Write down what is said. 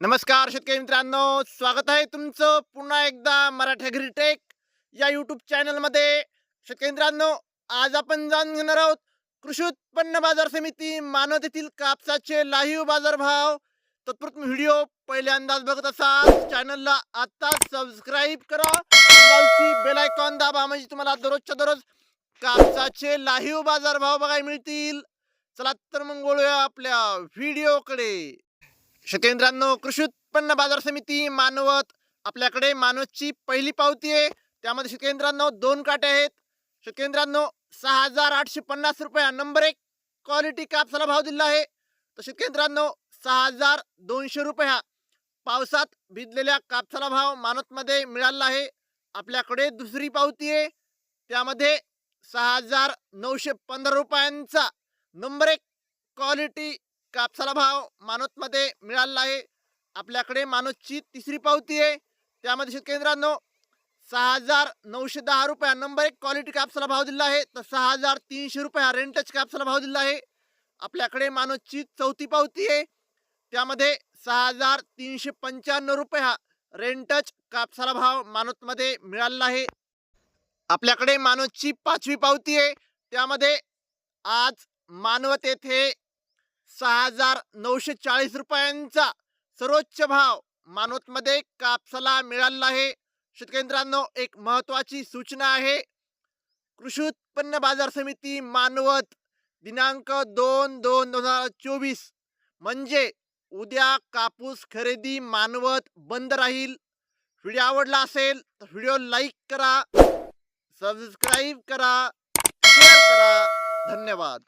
नमस्कार शेतकरी मित्रांनो, स्वागत आहे तुमचं पुन्हा एकदा मराठी ॲग्रीटेक या यूट्यूब चॅनलमध्ये. शेतकरी मित्रांनो, आज आपण जाणून घेणार आहोत कृषी उत्पन्न बाजार समिती मानवत येथील कापसाचे लाईव्ह बाजारभाव. तत्पूर्वी व्हिडिओ पहिल्यांदाच बघत असाल चॅनलला आता सबस्क्राईब करा, बेल आयकॉन दाबा, म्हणजे तुम्हाला दररोजच्या दररोज कापसाचे लाईव्ह बाजारभाव बघायला मिळतील. चला तर मग वळूया आपल्या व्हिडिओकडे. शेतकरी मित्रांनो, कृषी उत्पन्न बाजार समिती मानवत, आपल्याकडे मानवतची पहिली पावती आहे. त्यामध्ये शेतकरी मित्रांनो 2 काटे आहेत. शेतकरी मित्रांनो 6,850 रुपये नंबर 1 क्वालिटी कापसाला भाव दिला आहे. तर शेतकरी मित्रांनो 6,200 रुपये हा पावसात भिजलेल्या कापसाला भाव मानवतमध्ये मिळाला आहे. आपल्याकडे दुसरी पावती आहे, त्यामध्ये 6,915 रुपयांचा नंबर 1 क्वालिटी कापसाला भाव मानवतमध्ये मिळाला आहे. आपल्याकडे मानवतची तिसरी पावती आहे, त्यामध्ये शेतकरी मित्रांनो 6,910 रुपये नंबर 1 क्वालिटी कापसाला भाव दिला आहे. तर 6,300 रुपये हा रेंटच कापसाला भाव दिला आहे. आपल्याकडे मानवतची चौथी पावती आहे, त्यामध्ये 6,395 रुपये हा रेंटच कापसाला भाव मानवतमध्ये मिळाला आहे. आपल्याकडे मानवतची पाचवी पावती आहे, त्यामध्ये आज मानवत येथे 6,940 रुपयांचा सर्वोच्च भाव मानवतमध्ये कापसाला मिळाला आहे. शेतकरी मित्रांनो, एक महत्त्वाची सूचना आहे. कृषी उत्पन्न बाजार समिती मानवत दिनांक 2/2/2024 म्हणजे उद्या कापूस खरेदी मानवत बंद राहील. व्हिडिओ आवडला असेल तर व्हिडिओ लाईक करा, सबस्क्राईब करा, शेअर करा. धन्यवाद.